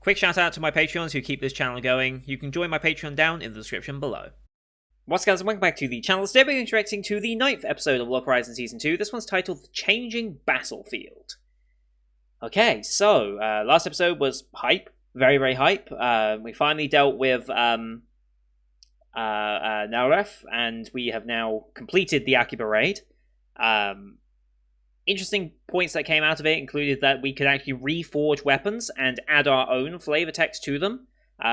Quick shout out to my Patreons who keep this channel going. You can join my Patreon down in the description below. What's up guys, and welcome back to the channel. Today we're interacting to the 9th episode of Log Horizon Season 2. This one's titled The Changing Battlefield. Okay, so last episode was hype. Very, very hype. We finally dealt with Nauref, and we have now completed the Akiba raid. Interesting points that came out of it included that we could actually reforge weapons and add our own flavor text to them,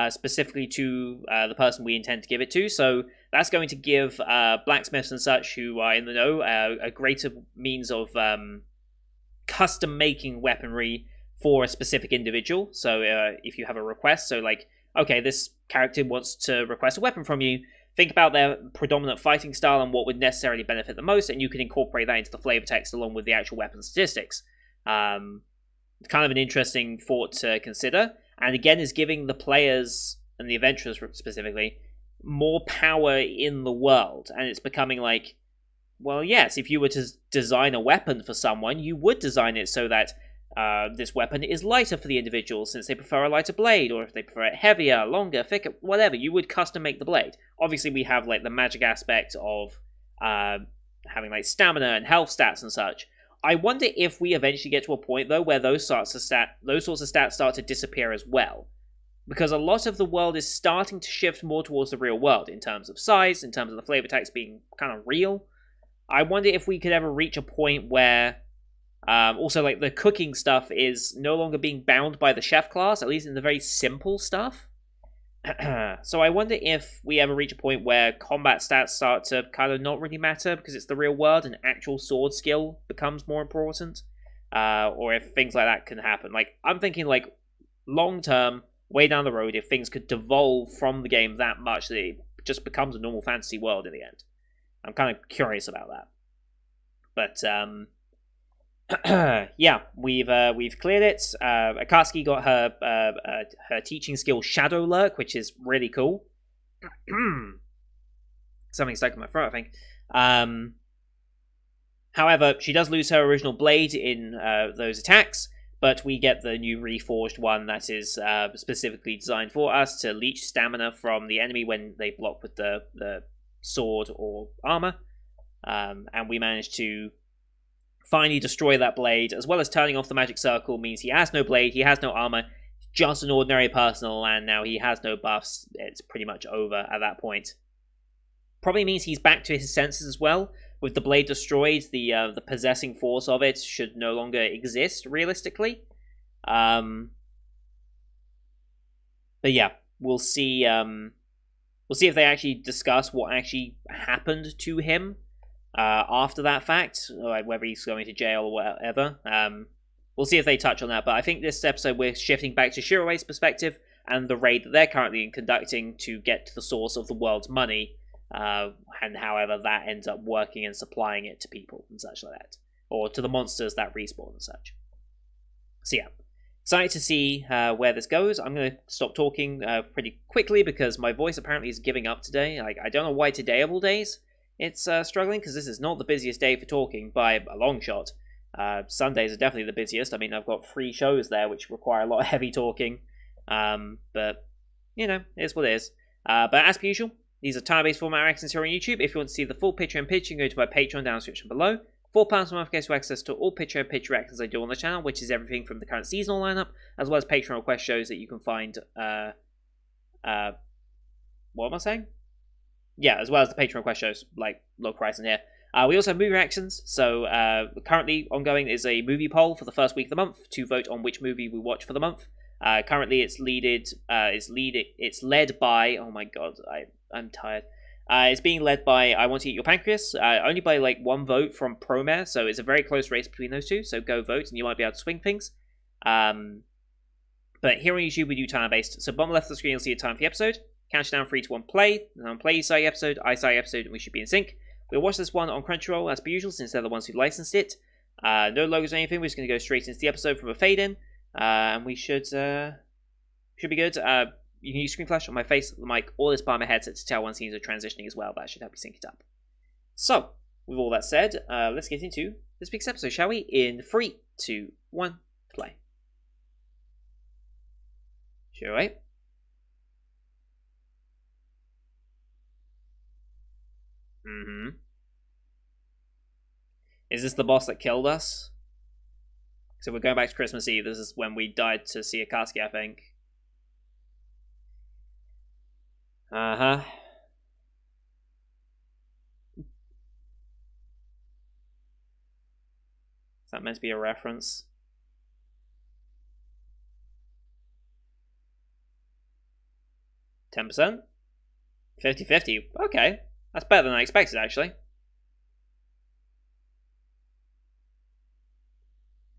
specifically to the person we intend to give it to. So that's going to give blacksmiths and such who are in the know a greater means of custom making weaponry for a specific individual. So if you have a request, so like, okay, this character wants to request a weapon from you, think about their predominant fighting style and what would necessarily benefit the most, and you can incorporate that into the flavor text along with the actual weapon statistics. Kind of an interesting thought to consider, and again is giving the players, and the adventurers specifically, more power in the world. And it's becoming like, well, yes, if you were to design a weapon for someone, you would design it so that this weapon is lighter for the individual since they prefer a lighter blade, or if they prefer it heavier, longer, thicker, whatever, you would custom make the blade. Obviously we have like the magic aspect of having like stamina and health stats and such. I wonder if we eventually get to a point though where those sorts of stats start to disappear as well, because a lot of the world is starting to shift more towards the real world in terms of size, in terms of the flavor text being kind of real. I wonder if we could ever reach a point where also, like, the cooking stuff is no longer being bound by the chef class, at least in the very simple stuff. So I wonder if we ever reach a point where combat stats start to kind of not really matter because it's the real world and actual sword skill becomes more important. Or if things like that can happen. Like, I'm thinking, like, long term, way down the road, if things could devolve from the game that much that it just becomes a normal fantasy world in the end. I'm kind of curious about that. But, yeah, we've cleared it. Akatsuki got her teaching skill Shadow Lurk, which is really cool. Something stuck in my throat, I think. However, she does lose her original blade in those attacks, but we get the new reforged one that is specifically designed for us to leech stamina from the enemy when they block with the sword or armor. And we managed to finally destroy that blade, as well as turning off the magic circle means he has no blade, he has no armor, just an ordinary personal, and now he has no buffs. It's pretty much over at that point. Probably means he's back to his senses as well. With the blade destroyed, the possessing force of it should no longer exist, realistically. But yeah, we'll see if they actually discuss what actually happened to him after that fact, like whether he's going to jail or whatever. We'll see if they touch on that, but I think this episode we're shifting back to Shiroe's perspective and the raid that they're currently conducting to get to the source of the world's money, and however that ends up working and supplying it to people and such like that, or to the monsters that respawn and such. So yeah, excited to see where this goes. I'm going to stop talking pretty quickly because my voice apparently is giving up today. Like, I don't know why today of all days it's struggling, because this is not the busiest day for talking by a long shot. Sundays are definitely the busiest. I mean, I've got 3 shows there which require a lot of heavy talking. But, you know, it is what it is. But as per usual, these are time-based format reactions here on YouTube. If you want to see the full picture and pitch, you can go to my Patreon down in the description below. £4 per month gets you access to all picture and pitch reactions I do on the channel, which is everything from the current seasonal lineup, as well as Patreon request shows that you can find, what am I saying? Yeah, as well as the Patreon request shows, like Log Horizon here. We also have movie reactions, so currently ongoing is a movie poll for the first week of the month to vote on which movie we watch for the month. Currently it's led by, oh my god, I'm tired. It's being led by I Want to Eat Your Pancreas, only by like 1 vote from Promare, so it's a very close race between those two, so go vote and you might be able to swing things. But here on YouTube we do time-based, so bottom left of the screen you'll see a time for the episode. Count down 3, 2, 1, play. And on play you start the episode, I start the episode, and we should be in sync. We'll watch this one on Crunchyroll as per usual, since they're the ones who licensed it. No logos or anything, we're just going to go straight into the episode from a fade-in. And we should be good. You can use screen flash on my face, the mic, or this part of my headset to tell when scenes are transitioning as well. That should help you sync it up. So, with all that said, let's get into this week's episode, shall we? In 3, 2, 1, play. Sure, right? Mm-hmm. Is this the boss that killed us? So we're going back to Christmas Eve. This is when we died to see Akatsuki, I think. Uh-huh. Is that meant to be a reference? 10%? 50-50. Okay. That's better than I expected, actually.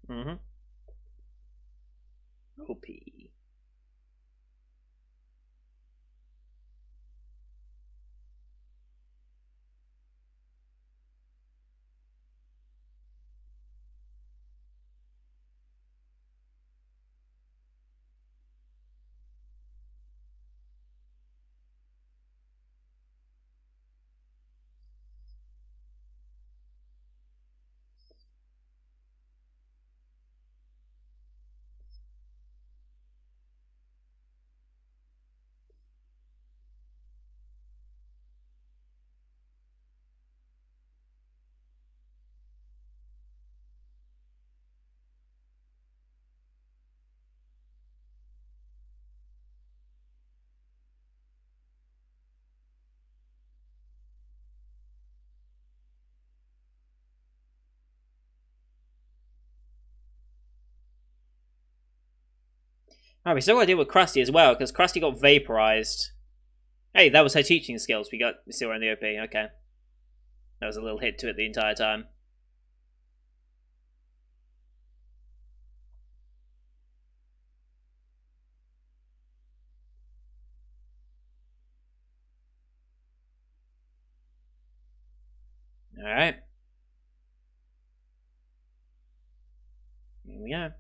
Mm-hmm. OP. Oh, we still got to deal with Krusty as well, because Krusty got vaporized. Hey, that was her teaching skills. We still in the OP. Okay. That was a little hit to it the entire time. Alright. Here we go.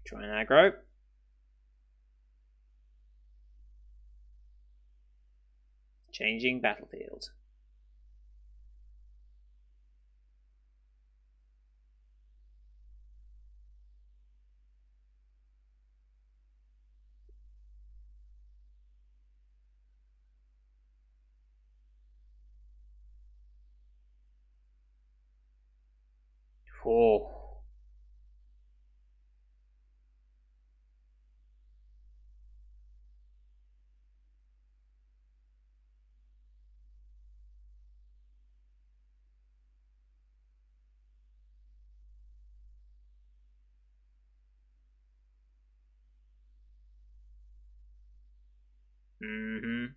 Try and aggro. Changing battlefield. Oh. Mm-hmm.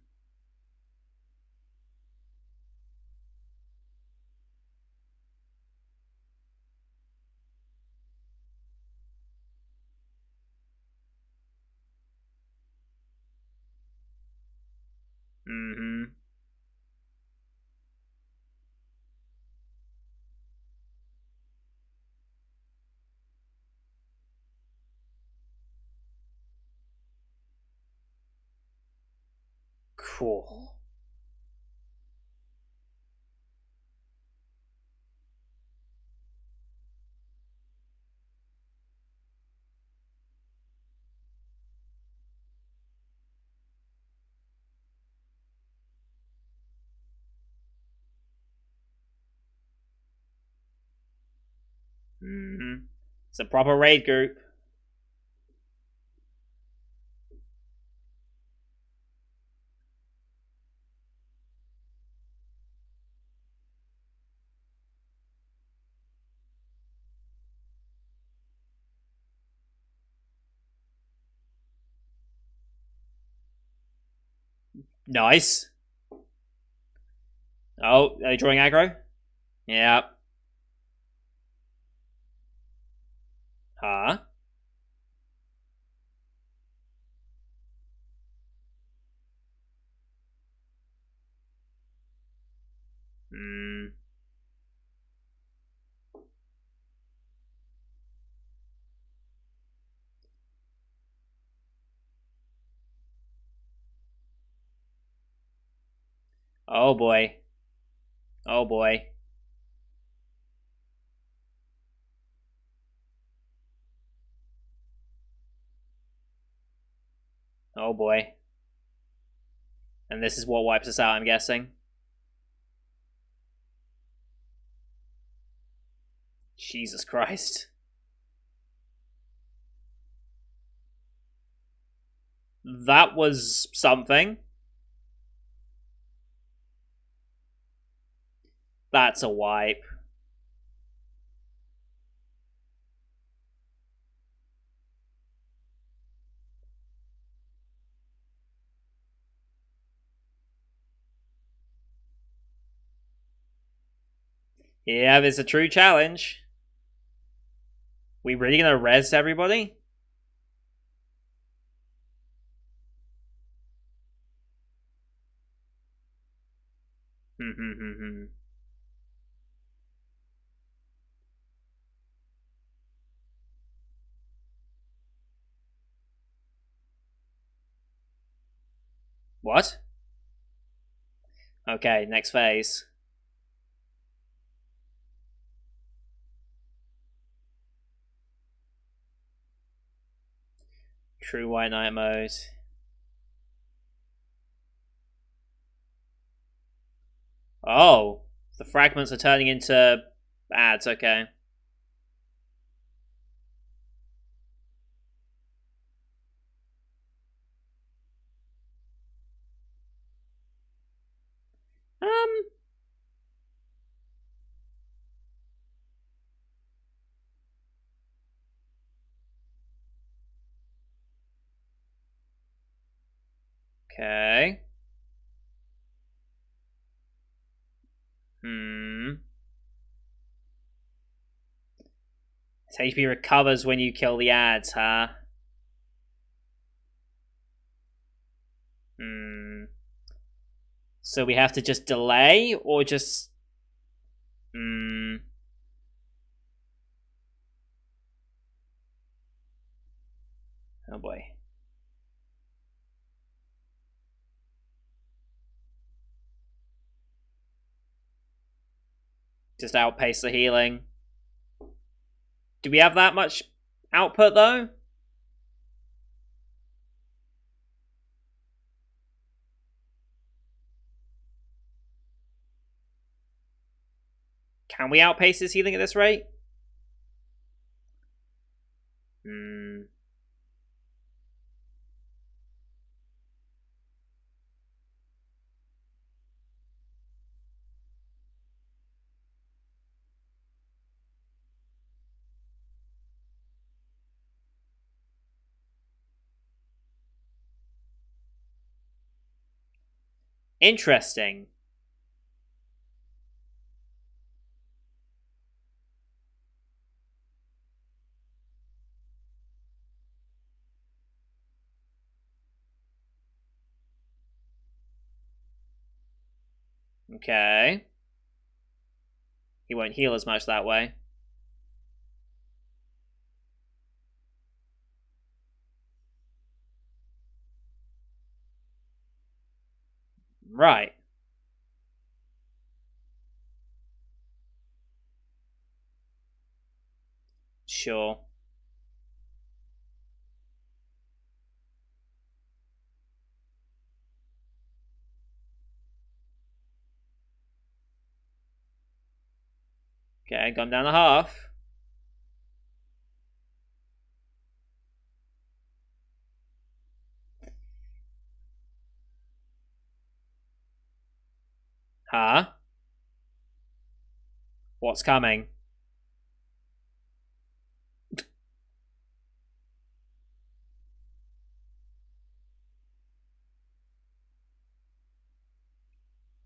Mm-hmm. Cool. Mm-hmm. It's a proper raid group. Nice. Oh, are they drawing aggro? Yeah. Huh? Hmm. Oh boy. Oh boy. Oh boy. And this is what wipes us out, I'm guessing. Jesus Christ. That was something. That's a wipe. Yeah, it's a true challenge. We really gonna res everybody? What? Okay, next phase. True White Knight mode. Oh, the fragments are turning into ads, okay. Um, okay. Hmm. His HP recovers when you kill the ads, huh? Hmm. So we have to just delay or just. Hmm. Oh boy. Just outpace the healing. Do we have that much output though? Can we outpace his healing at this rate? Hmm. Interesting. Okay. He won't heal as much that way. Right. Sure. Okay, gone down a half. Huh? What's coming?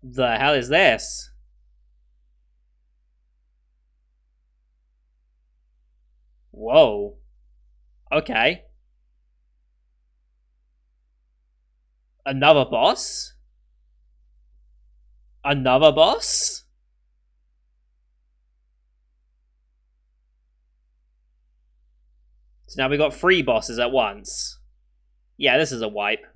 The hell is this? Whoa. Okay. Another boss? Another boss? So now we got 3 bosses at once. Yeah, this is a wipe.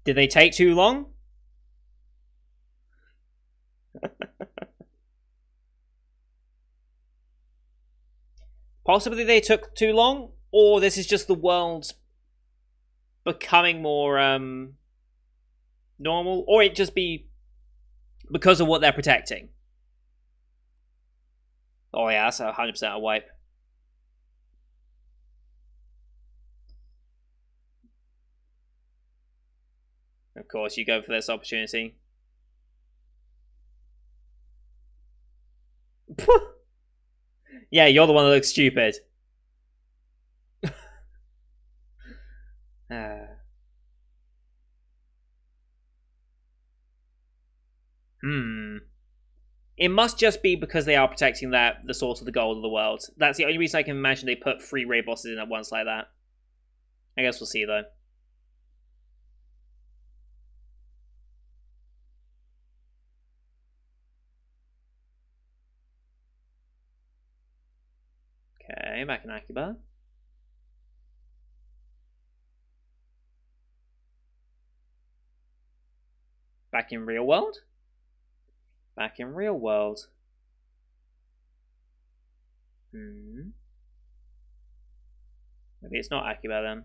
Did they take too long? Possibly they took too long, or this is just the world becoming more normal, or it just be because of what they're protecting. Oh yeah, that's 100% a wipe. Of course, you go for this opportunity. Yeah, you're the one that looks stupid. Hmm. It must just be because they are protecting the source of the gold of the world. That's the only reason I can imagine they put 3 raid bosses in at once like that. I guess we'll see though. Okay, back in Akiba. Back in real world. Back in real world. Hmm. Maybe it's not Akiba then.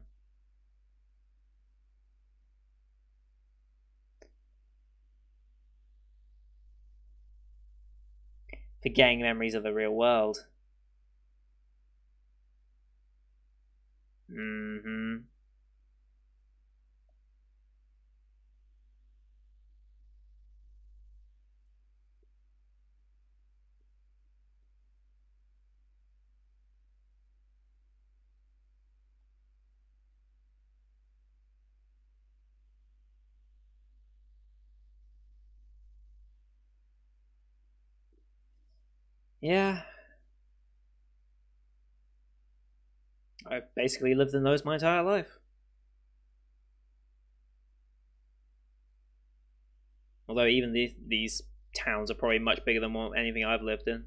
Forgetting memories of the real world. Mm-hmm. Yeah. I've basically lived in those my entire life. Although even these towns are probably much bigger than anything I've lived in.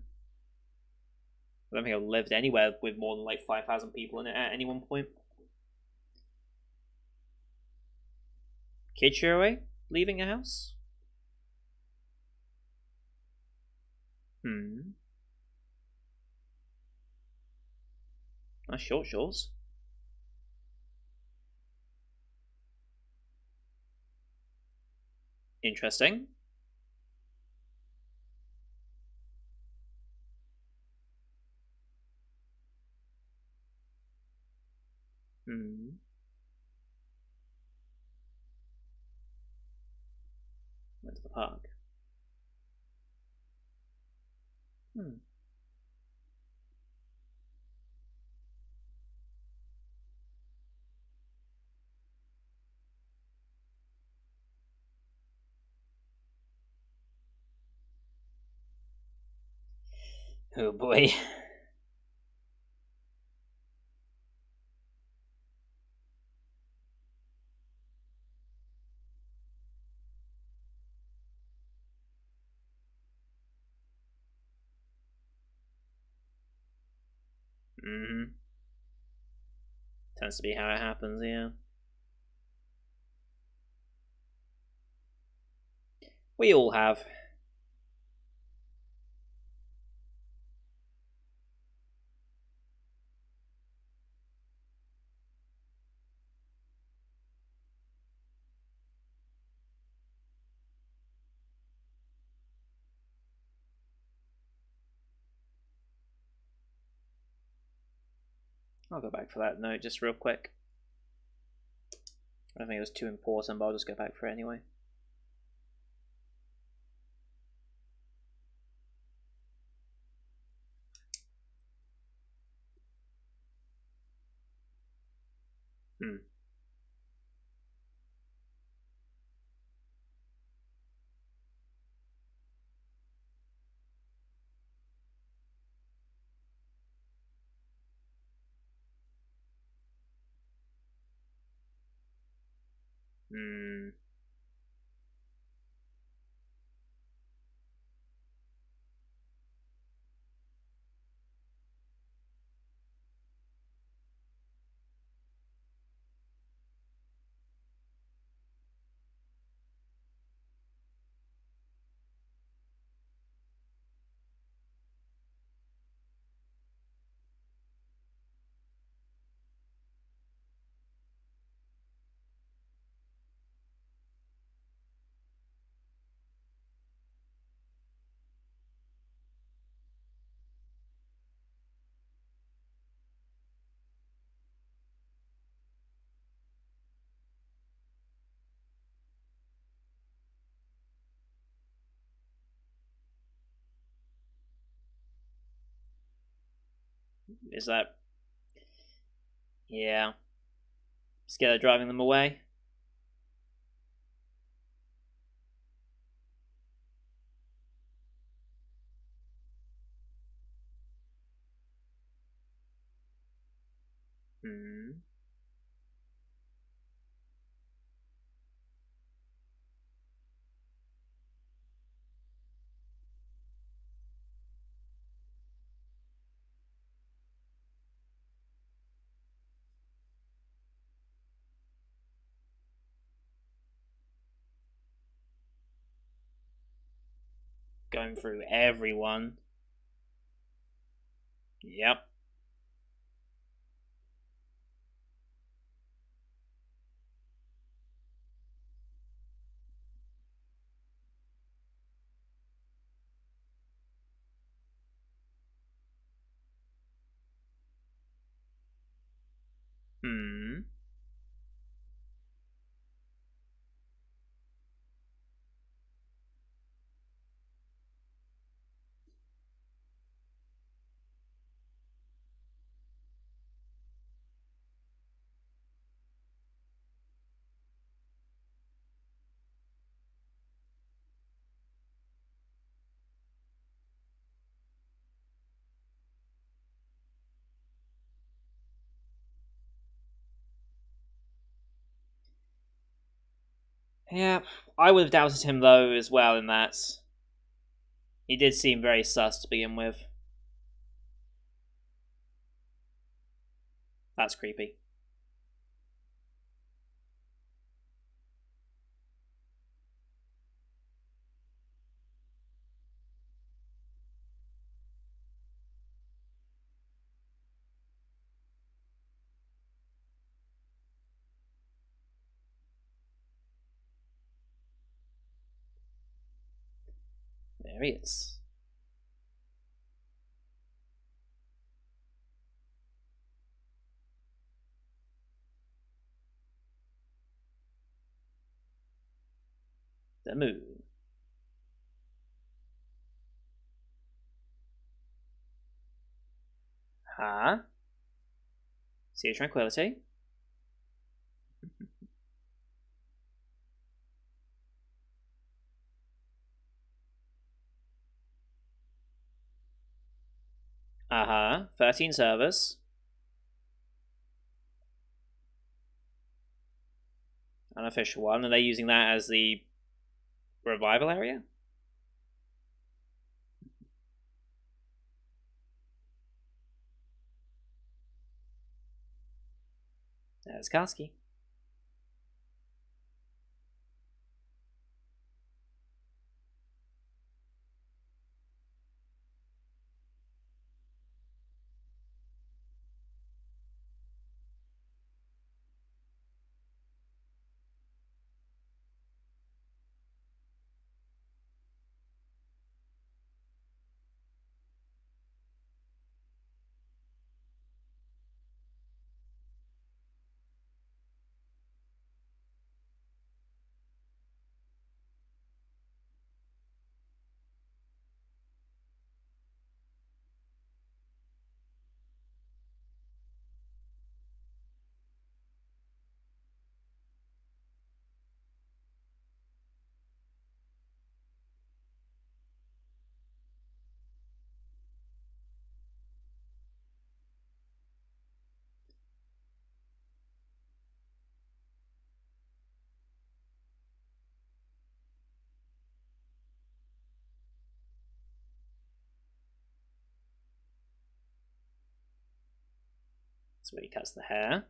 I don't think I've lived anywhere with more than like 5,000 people in it at any one point. Kid Shiroi leaving a house? Hmm. Nice short shorts. Interesting. Hmm. Went to the park. Hmm. Oh boy. Hmm. Tends to be how it happens, yeah. We all have. I'll go back for that note just real quick. I don't think it was too important, but I'll just go back for it anyway. Hmm. Hmm. Is that... Yeah. Scared of driving them away? Hmm. Going through everyone. Yep. Hmm. Yeah. I would have doubted him, though, as well, in that. He did seem very sus to begin with. That's creepy. There he is. The moon. Huh? Sea of Tranquility. Uh-huh. 13 servers. Unofficial one. Are they using that as the revival area? There's Karski. That's where he cuts the hair.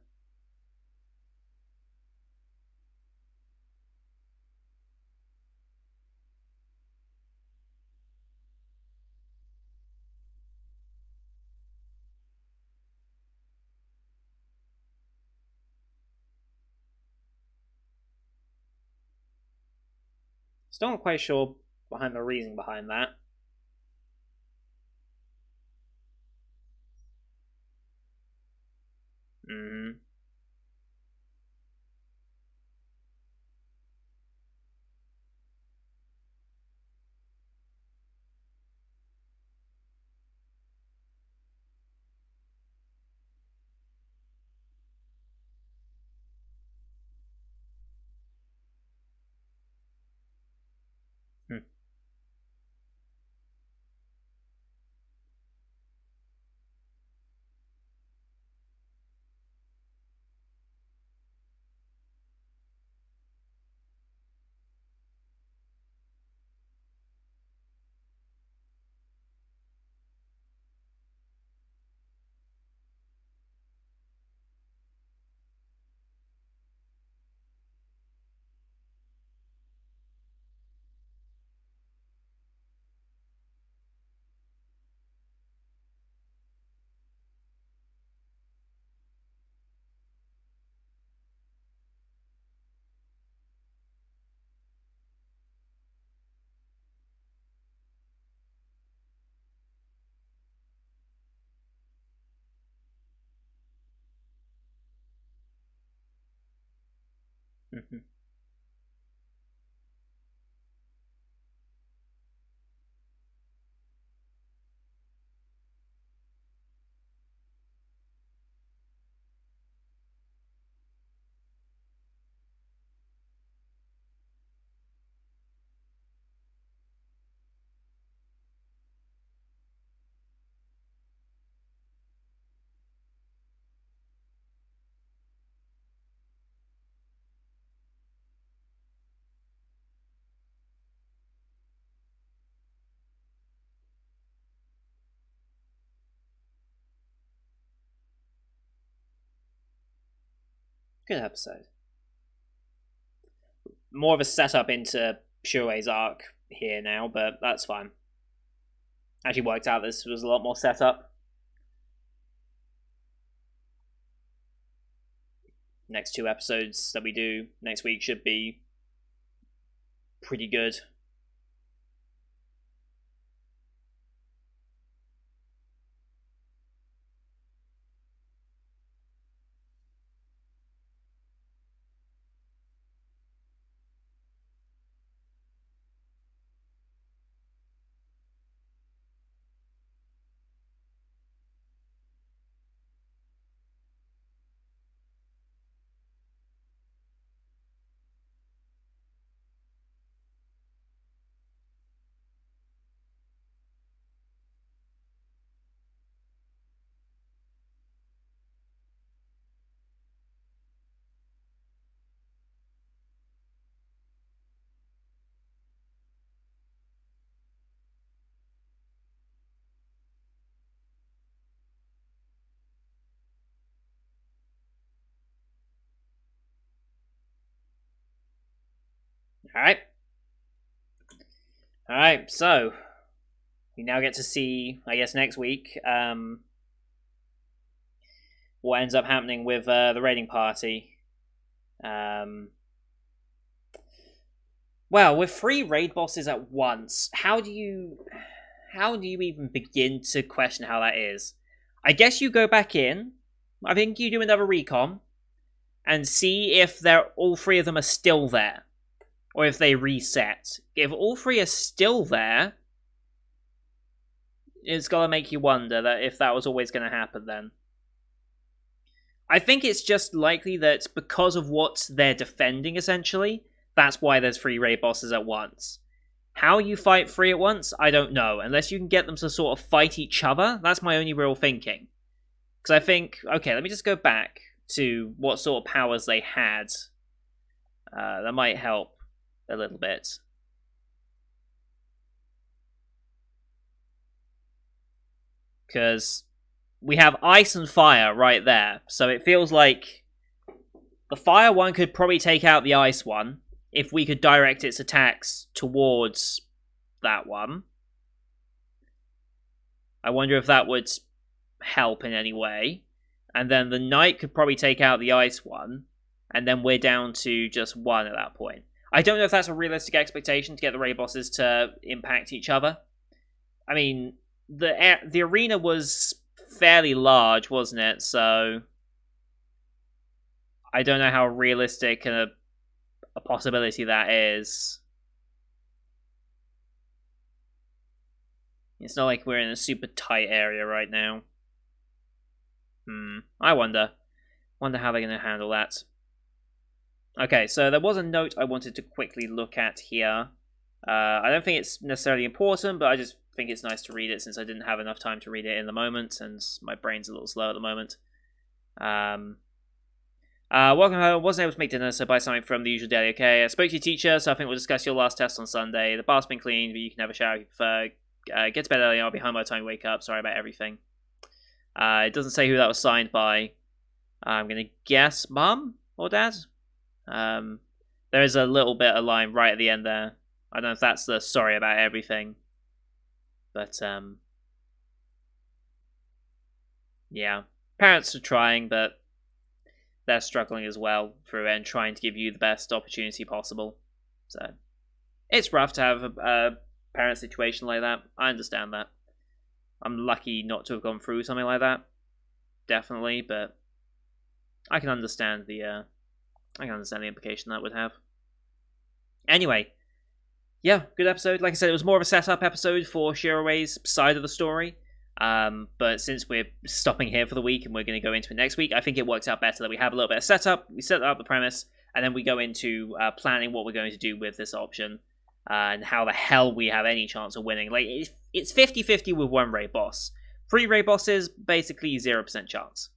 Still not quite sure behind the reason behind that. Mm. Mm-hmm. Good episode. More of a setup into Shuei's arc here now, but that's fine. Actually worked out this was a lot more setup. Next 2 episodes that we do next week should be pretty good. Alright. Alright, so we now get to see, I guess, next week, what ends up happening with the raiding party. Well, with 3 raid bosses at once, how do you even begin to question how that is? I guess you go back in. I think you do another recon and see if all 3 of them are still there, or if they reset. If all 3 are still there, it's gotta make you wonder that if that was always going to happen. Then I think it's just likely that because of what they're defending, essentially, that's why there's 3 raid bosses at once. How you fight 3 at once, I don't know. Unless you can get them to sort of fight each other, that's my only real thinking. Because I think, okay, let me just go back to what sort of powers they had. That might help a little bit. Because we have ice and fire right there. So it feels like the fire one could probably take out the ice one if we could direct its attacks towards that one. I wonder if that would help in any way. And then the knight could probably take out the ice one, and then we're down to just 1 at that point. I don't know if that's a realistic expectation to get the raid bosses to impact each other. I mean, the arena was fairly large, wasn't it? So I don't know how realistic a possibility that is. It's not like we're in a super tight area right now. I wonder. Wonder how they're going to handle that. Okay, so there was a note I wanted to quickly look at here. I don't think it's necessarily important, but I just think it's nice to read it since I didn't have enough time to read it in the moment, and my brain's a little slow at the moment. Welcome home. Wasn't able to make dinner, so buy something from the usual deli. Okay, I spoke to your teacher, so I think we'll discuss your last test on Sunday. The bath's been cleaned, but you can have a shower if you prefer. Get to bed early, I'll be home by the time you wake up. Sorry about everything. It doesn't say who that was signed by. I'm going to guess Mum or Dad. There is a little bit of line right at the end there. I don't know if that's the sorry about everything. But, yeah. Parents are trying, but they're struggling as well through it and trying to give you the best opportunity possible. So, it's rough to have a parent situation like that. I understand that. I'm lucky not to have gone through something like that. Definitely, but I can understand the I can understand the implication that would have. Anyway, yeah, good episode. Like I said, it was more of a setup episode for Shiroe's side of the story. But since we're stopping here for the week and we're going to go into it next week, I think it works out better that we have a little bit of setup, we set up the premise, and then we go into planning what we're going to do with this option, and how the hell we have any chance of winning. Like, it's 50-50 with one raid boss. 3 raid bosses, basically 0% chance.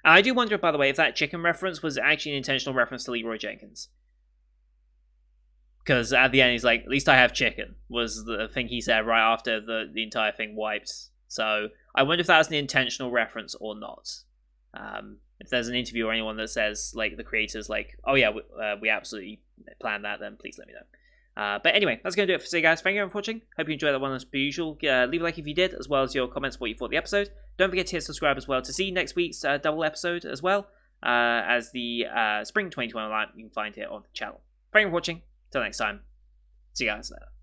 I do wonder, by the way, if that chicken reference was actually an intentional reference to Leroy Jenkins. Because at the end he's like, at least I have chicken, was the thing he said right after the entire thing wiped. So I wonder if that was an intentional reference or not. If there's an interview or anyone that says, like, the creators, like, oh yeah, we absolutely planned that, then please let me know. But anyway, that's going to do it for today, guys. Thank you for watching. Hope you enjoyed that one as per usual. Leave a like if you did, as well as your comments what you thought of the episode. Don't forget to hit subscribe as well to see next week's double episode as well, as the Spring 2021 lineup you can find here on the channel. Thank you for watching. Till next time. See you guys later.